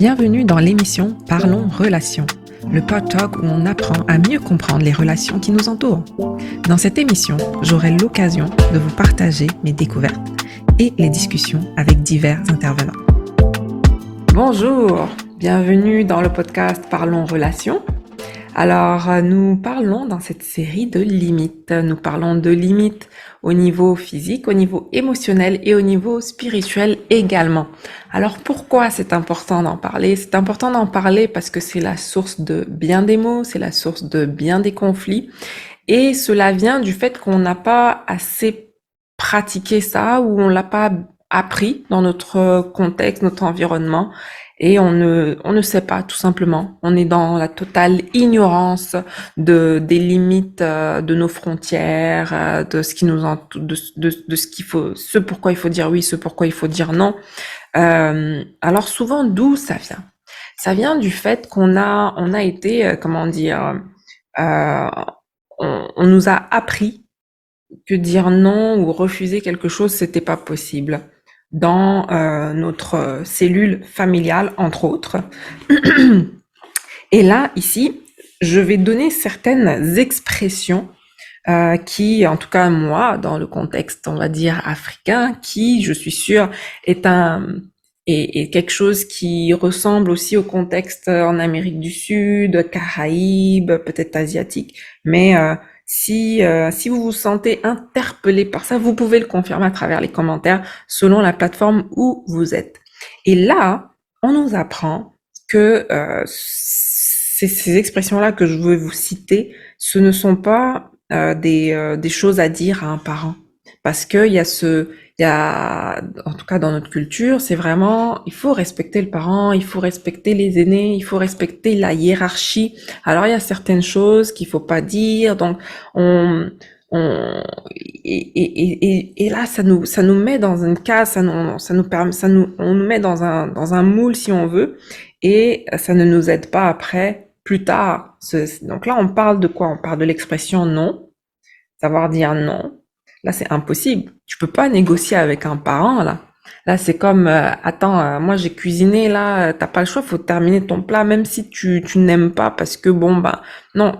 Bienvenue dans l'émission Parlons Relations, le pod-talk où on apprend à mieux comprendre les relations qui nous entourent. Dans cette émission, j'aurai l'occasion de vous partager mes découvertes et les discussions avec divers intervenants. Bonjour, bienvenue dans le podcast Parlons Relations. Alors, nous parlons dans cette série de limites. Nous parlons de limites au niveau physique, au niveau émotionnel et au niveau spirituel également. Alors, pourquoi c'est important d'en parler? C'est important d'en parler parce que c'est la source de bien des maux, c'est la source de bien des conflits. Et cela vient du fait qu'on n'a pas assez pratiqué ça ou on l'a pas appris dans notre contexte, notre environnement. Et on ne sait pas, tout simplement. On est dans la totale ignorance des limites, de nos frontières, de ce qui nous entoure, de ce qu'il faut, ce pourquoi il faut dire oui, ce pourquoi il faut dire non. Alors souvent, d'où ça vient? Ça vient du fait on a été, comment dire, euh, on nous a appris que dire non ou refuser quelque chose, c'était pas possible dans notre cellule familiale, entre autres. Et là, ici, je vais donner certaines expressions qui, en tout cas moi, dans le contexte, on va dire, africain, qui, je suis sûre, est quelque chose qui ressemble aussi au contexte en Amérique du Sud, Caraïbes, peut-être asiatique. Mais si vous vous sentez interpellé par ça, vous pouvez le confirmer à travers les commentaires selon la plateforme où vous êtes. Et là, on nous apprend que ces expressions-là que je veux vous citer, ce ne sont pas des choses à dire à un parent. Parce que en tout cas dans notre culture, c'est vraiment, il faut respecter le parent, il faut respecter les aînés, il faut respecter la hiérarchie. Alors il y a certaines choses qu'il faut pas dire, donc on, on et là ça nous met dans une case, on nous met dans un moule si on veut, et ça ne nous aide pas après plus tard. Donc là on parle de quoi? On parle de l'expression non, savoir dire non. Là, c'est impossible. Tu peux pas négocier avec un parent, là. Là, c'est comme, attends, moi j'ai cuisiné, là, t'as pas le choix, faut terminer ton plat, même si tu n'aimes pas, parce que bon, bah, non,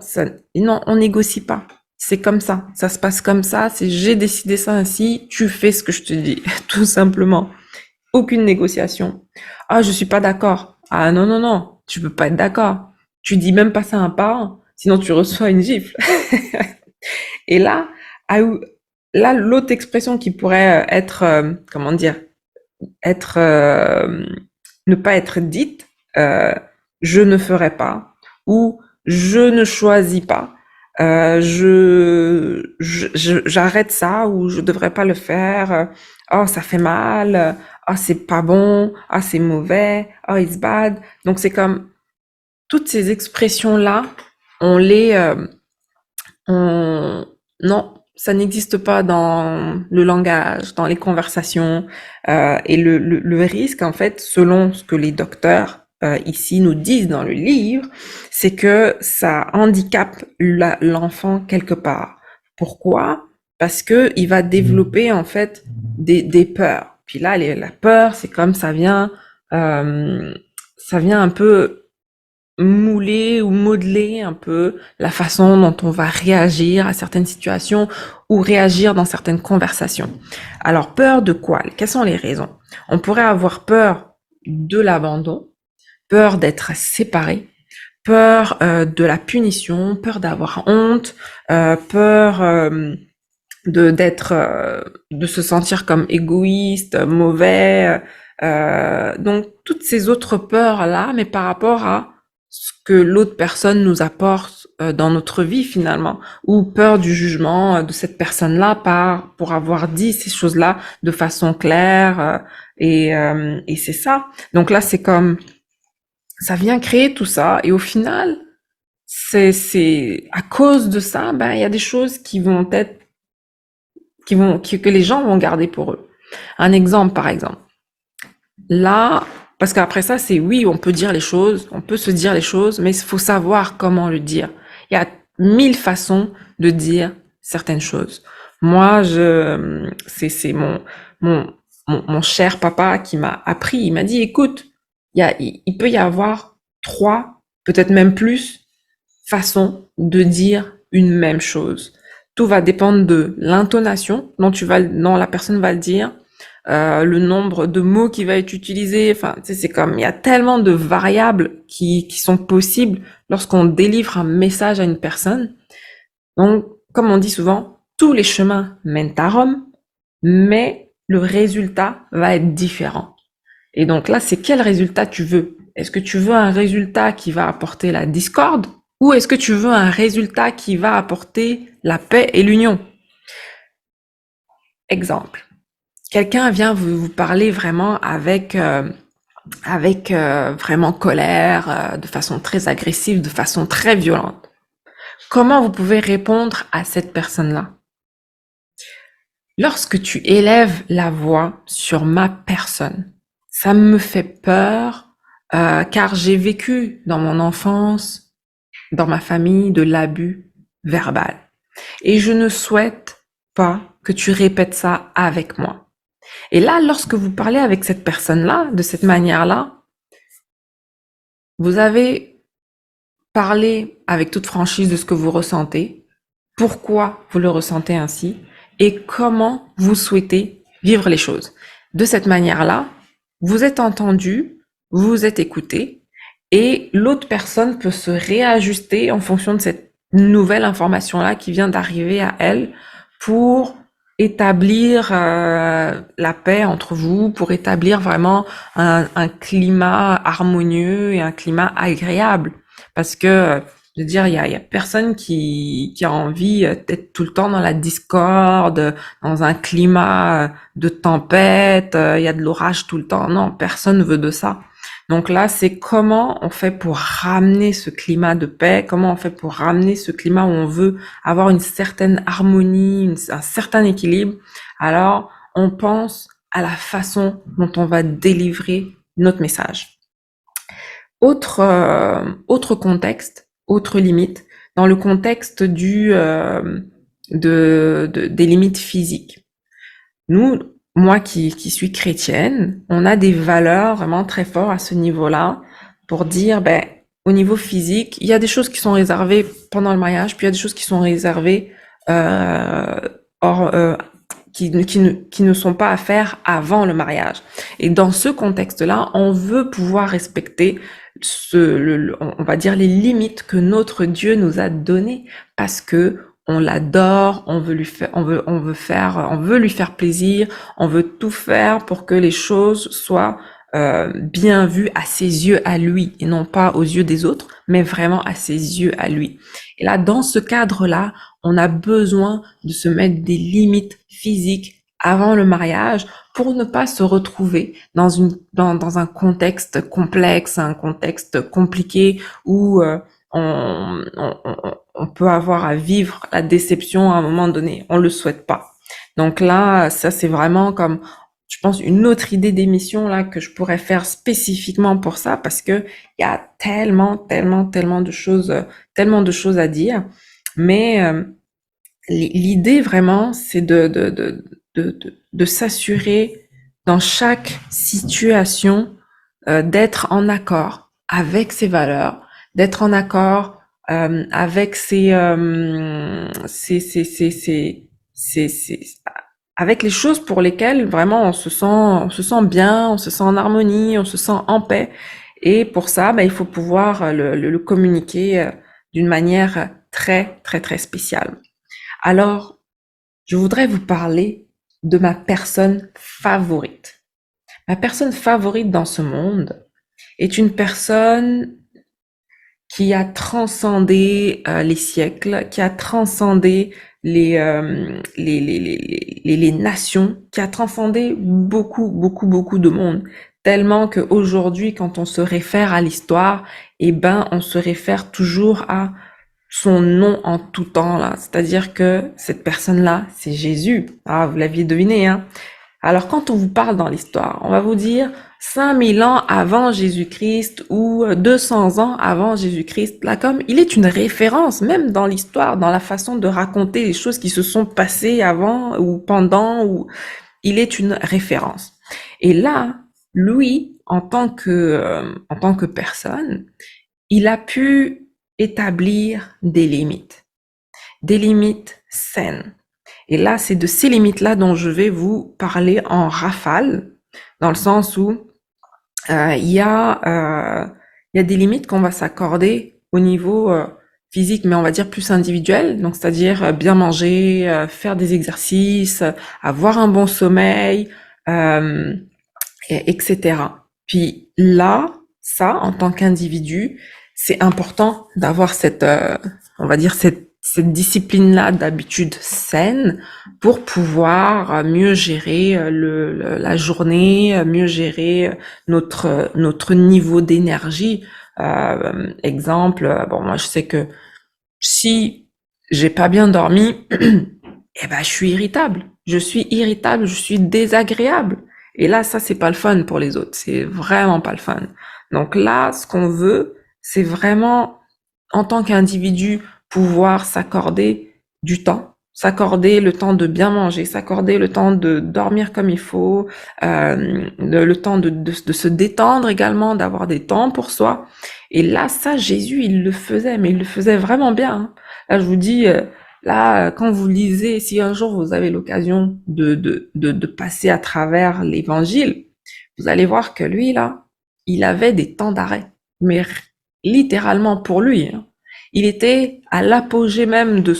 non, on négocie pas. C'est comme ça se passe comme ça, j'ai décidé ça ainsi, tu fais ce que je te dis, tout simplement. Aucune négociation. Ah, je suis pas d'accord. Ah, non, non, non, tu peux pas être d'accord. Tu dis même pas ça à un parent, sinon tu reçois une gifle. Et là, ah, là, l'autre expression qui pourrait être, comment dire, être, ne pas être dite, euh, je ne ferai pas, ou je ne choisis pas, j'arrête ça, ou je devrais pas le faire, oh, ça fait mal, oh, c'est pas bon, ah, c'est mauvais, oh, it's bad. Donc, c'est comme, toutes ces expressions-là, on les, non, ça n'existe pas dans le langage, dans les conversations. Et le risque, en fait, selon ce que les docteurs ici nous disent dans le livre, c'est que ça handicape l'enfant quelque part. Pourquoi? Parce que il va développer en fait des peurs. Puis là, la peur, c'est comme ça vient un peu mouler ou modeler un peu la façon dont on va réagir à certaines situations ou réagir dans certaines conversations. Alors, peur de quoi? Quelles sont les raisons? On pourrait avoir peur de l'abandon, peur d'être séparé, peur de la punition, peur d'avoir honte, peur de se sentir comme égoïste, mauvais. Donc, toutes ces autres peurs-là, mais par rapport à ce que l'autre personne nous apporte dans notre vie finalement, ou peur du jugement de cette personne-là pour avoir dit ces choses-là de façon claire, et c'est ça. Donc là, c'est comme ça vient créer tout ça, et au final, c'est à cause de ça, ben il y a des choses qui vont être que les gens vont garder pour eux. Un exemple, par exemple. Là, parce qu'après ça, c'est oui, on peut dire les choses, on peut se dire les choses, mais il faut savoir comment le dire. Il y a 1000 façons de dire certaines choses. Moi, c'est mon cher papa qui m'a appris. Il m'a dit, écoute, Il peut y avoir trois, peut-être même plus, façons de dire une même chose. Tout va dépendre de l'intonation dont la personne va le dire, le nombre de mots qui va être utilisé. Enfin, tu sais, c'est comme, il y a tellement de variables qui sont possibles lorsqu'on délivre un message à une personne. Donc, comme on dit souvent, tous les chemins mènent à Rome, mais le résultat va être différent. Et donc là, c'est quel résultat tu veux? Est-ce que tu veux un résultat qui va apporter la discorde ou est-ce que tu veux un résultat qui va apporter la paix et l'union? Exemple. Quelqu'un vient vous parler vraiment avec vraiment colère, de façon très agressive, de façon très violente. Comment vous pouvez répondre à cette personne-là? Lorsque tu élèves la voix sur ma personne, ça me fait peur, car j'ai vécu dans mon enfance, dans ma famille, de l'abus verbal. Et je ne souhaite pas que tu répètes ça avec moi. Et là, lorsque vous parlez avec cette personne-là, de cette manière-là, vous avez parlé avec toute franchise de ce que vous ressentez, pourquoi vous le ressentez ainsi et comment vous souhaitez vivre les choses. De cette manière-là, vous êtes entendu, vous êtes écouté et l'autre personne peut se réajuster en fonction de cette nouvelle information-là qui vient d'arriver à elle pour établir la paix entre vous, pour établir vraiment un climat harmonieux et un climat agréable. Parce que de dire il y a personne qui a envie d'être tout le temps dans la discorde, dans un climat de tempête, il y a de l'orage tout le temps. Non, personne veut de ça. Donc là, c'est comment on fait pour ramener ce climat de paix, comment on fait pour ramener ce climat où on veut avoir une certaine harmonie, un certain équilibre. Alors, on pense à la façon dont on va délivrer notre message. Autre contexte, autre limite, dans le contexte des limites physiques. Nous, moi qui suis chrétienne, on a des valeurs vraiment très fortes à ce niveau-là pour dire, ben, au niveau physique, il y a des choses qui sont réservées pendant le mariage, puis il y a des choses qui sont réservées euh, hors, qui ne sont pas à faire avant le mariage. Et dans ce contexte-là, on veut pouvoir respecter on va dire les limites que notre Dieu nous a données parce que on l'adore, on veut lui faire, on veut lui faire plaisir, on veut tout faire pour que les choses soient bien vues à ses yeux à lui et non pas aux yeux des autres, mais vraiment à ses yeux à lui. Et là, dans ce cadre-là, on a besoin de se mettre des limites physiques avant le mariage pour ne pas se retrouver dans un contexte complexe, un contexte compliqué où on peut avoir à vivre la déception à un moment donné. On le souhaite pas. Donc là, ça c'est vraiment comme, je pense, une autre idée d'émission là que je pourrais faire spécifiquement pour ça parce que il y a tellement de choses à dire. Mais l'idée vraiment, c'est de s'assurer dans chaque situation d'être en accord avec ses valeurs, d'être en accord avec avec les choses pour lesquelles vraiment on se sent bien, on se sent en harmonie, on se sent en paix. Et pour ça, bah, il faut pouvoir le communiquer d'une manière très spéciale. Alors, je voudrais vous parler de ma personne favorite. Ma personne favorite dans ce monde est une personne qui a transcendé les siècles, qui a transcendé les nations, qui a transcendé beaucoup de monde. Tellement qu'aujourd'hui, quand on se réfère à l'histoire, eh ben, on se réfère toujours à son nom en tout temps, là. C'est-à-dire que cette personne-là, c'est Jésus. Ah, vous l'aviez deviné, hein. Alors, quand on vous parle dans l'histoire, on va vous dire 5000 ans avant Jésus-Christ ou 200 ans avant Jésus-Christ. Là, comme il est une référence, même dans l'histoire, dans la façon de raconter les choses qui se sont passées avant ou pendant, ou il est une référence. Et là, lui, en tant que personne, il a pu établir des limites saines. Et là, c'est de ces limites-là dont je vais vous parler en rafale, dans le sens où il y a il y a des limites qu'on va s'accorder au niveau physique, mais on va dire plus individuel, donc c'est-à-dire bien manger, faire des exercices, avoir un bon sommeil, euh, etc. Puis là, ça, en tant qu'individu, c'est important d'avoir cette, on va dire cette discipline-là d'habitude saine pour pouvoir mieux gérer la journée, mieux gérer notre niveau d'énergie. Exemple, bon, moi je sais que si j'ai pas bien dormi, eh ben, je suis irritable. Je suis irritable, je suis désagréable. Et là, ça, c'est pas le fun pour les autres. C'est vraiment pas le fun. Donc là, ce qu'on veut, c'est vraiment, en tant qu'individu, pouvoir s'accorder du temps, s'accorder le temps de bien manger, s'accorder le temps de dormir comme il faut, le temps de se détendre également, d'avoir des temps pour soi. Et là, ça, Jésus, il le faisait, mais il le faisait vraiment bien, hein. Là, je vous dis, là, quand vous lisez, si un jour vous avez l'occasion de passer à travers l'évangile, vous allez voir que lui, là, il avait des temps d'arrêt. Mais littéralement pour lui, hein. Il était à l'apogée même de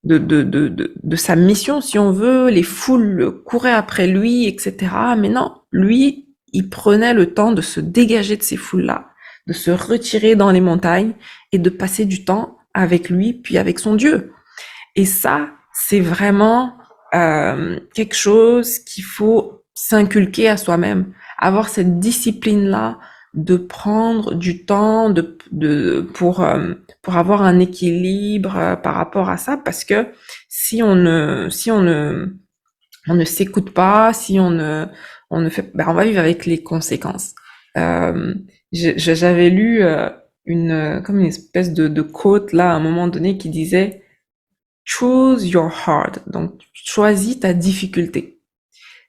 de sa mission, si on veut. Les foules couraient après lui, etc. Mais non, lui, il prenait le temps de se dégager de ces foules-là, de se retirer dans les montagnes et de passer du temps avec lui, puis avec son Dieu. Et ça, c'est vraiment quelque chose qu'il faut s'inculquer à soi-même, avoir cette discipline-là de prendre du temps pour avoir un équilibre par rapport à ça, parce que si on ne s'écoute pas, si on ne fait, ben on va vivre avec les conséquences. Euh, J'avais lu comme une espèce de quote là à un moment donné qui disait Choose your hard. Donc, choisis ta difficulté.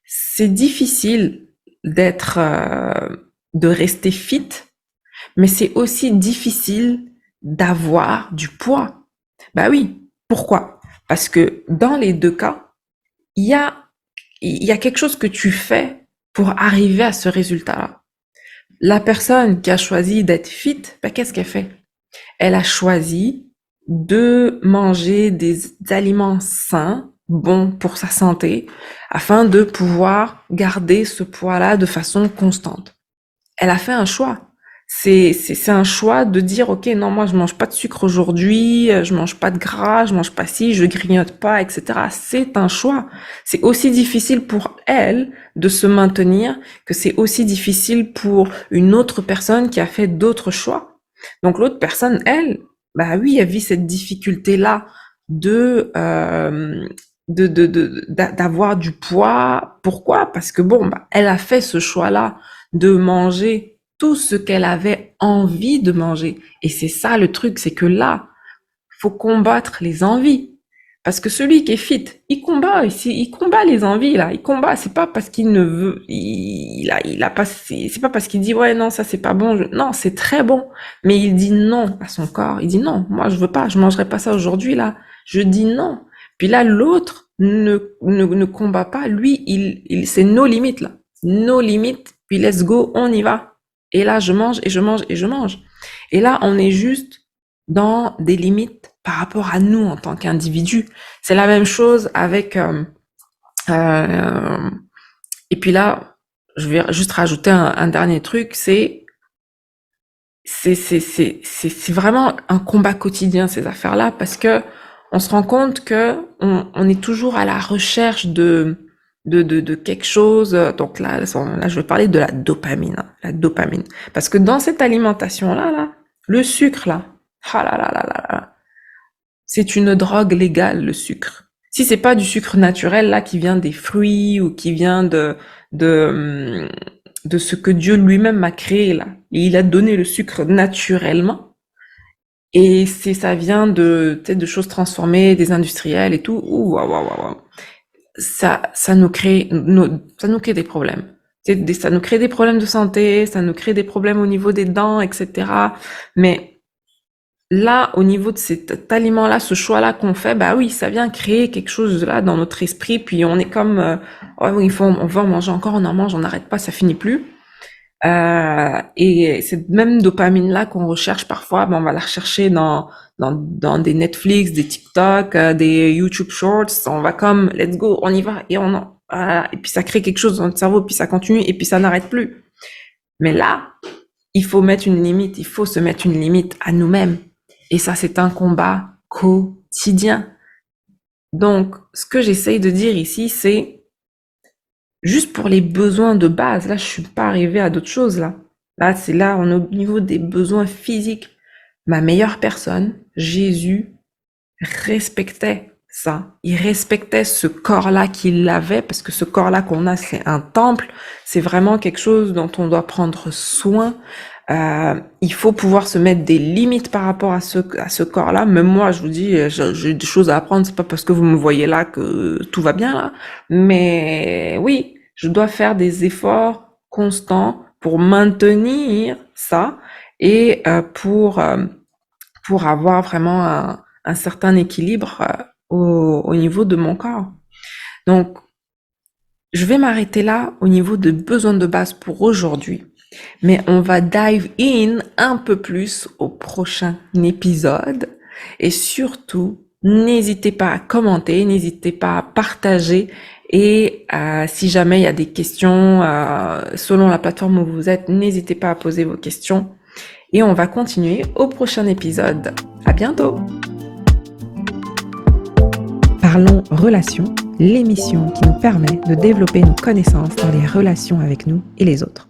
C'est difficile de rester fit, mais c'est aussi difficile d'avoir du poids. Bah oui. Pourquoi? Parce que dans les deux cas, il y a, il y a quelque chose que tu fais pour arriver à ce résultat-là. La personne qui a choisi d'être fit, bah, qu'est-ce qu'elle fait? Elle a choisi de manger des aliments sains, bons pour sa santé, afin de pouvoir garder ce poids-là de façon constante. Elle a fait un choix. C'est un choix de dire, OK, non, moi, je mange pas de sucre aujourd'hui, je mange pas de gras, je mange pas ci, je grignote pas, etc. C'est un choix. C'est aussi difficile pour elle de se maintenir que c'est aussi difficile pour une autre personne qui a fait d'autres choix. Donc, l'autre personne, elle, bah oui, elle vit cette difficulté-là de, d'avoir du poids. Pourquoi? Parce que bon, bah, elle a fait ce choix-là de manger tout ce qu'elle avait envie de manger. Et c'est ça le truc, c'est que là, faut combattre les envies. Parce que celui qui est fit, il combat les envies là, il combat. C'est pas parce qu'il ne veut, il a pas, c'est pas parce qu'il dit ouais non ça c'est pas bon. Non, c'est très bon, mais il dit non à son corps. Il dit non, moi je veux pas, je mangerai pas ça aujourd'hui là. Je dis non. Puis là l'autre ne combat pas. Lui, c'est nos limites là, nos limites. Puis let's go, on y va. Et là je mange et je mange et je mange. Et là on est juste dans des limites par rapport à nous en tant qu'individus. C'est la même chose avec... euh, et puis là, je vais juste rajouter un dernier truc, c'est vraiment un combat quotidien ces affaires-là parce que on se rend compte que on est toujours à la recherche de quelque chose. Donc là, je vais parler de la dopamine, hein, la dopamine, parce que dans cette alimentation-là, là, le sucre là, ah là là là là là, c'est une drogue légale, le sucre. Si c'est pas du sucre naturel, là, qui vient des fruits ou qui vient de, de ce que Dieu lui-même a créé, là. Et il a donné le sucre naturellement. Et ça vient de, tu sais, de choses transformées, des industriels et tout. Ouh, waouh, waouh, waouh. Ça nous crée des problèmes. Ça nous crée des problèmes de santé, ça nous crée des problèmes au niveau des dents, etc. Mais là, au niveau de cet aliment-là, ce choix-là qu'on fait, bah oui, ça vient créer quelque chose là dans notre esprit, puis on est comme, ouais, oui, on va en manger encore, on en mange, on n'arrête pas, ça finit plus. Et cette même dopamine-là qu'on recherche parfois, ben on va la rechercher dans des Netflix, des TikTok, des YouTube Shorts. On va comme, let's go, on y va, et puis ça crée quelque chose dans notre cerveau, puis ça continue, et puis ça n'arrête plus. Mais là, il faut mettre une limite, il faut se mettre une limite à nous-mêmes. Et ça, c'est un combat quotidien. Donc, ce que j'essaye de dire ici, c'est juste pour les besoins de base. Là, je suis pas arrivée à d'autres choses, là. Là, on est au niveau des besoins physiques. Ma meilleure personne, Jésus, respectait ça. Il respectait ce corps-là qu'il avait, parce que ce corps-là qu'on a, c'est un temple. C'est vraiment quelque chose dont on doit prendre soin. Il faut pouvoir se mettre des limites par rapport à ce corps-là. Même moi, je vous dis, j'ai des choses à apprendre. C'est pas parce que vous me voyez là que tout va bien là. Mais oui, je dois faire des efforts constants pour maintenir ça et pour avoir vraiment un certain équilibre au niveau de mon corps. Donc, je vais m'arrêter là au niveau de besoins de base pour aujourd'hui. Mais on va dive in un peu plus au prochain épisode. Et surtout, n'hésitez pas à commenter, n'hésitez pas à partager. Et si jamais il y a des questions selon la plateforme où vous êtes, n'hésitez pas à poser vos questions. Et on va continuer au prochain épisode. À bientôt! Parlons Relations, l'émission qui nous permet de développer nos connaissances dans les relations avec nous et les autres.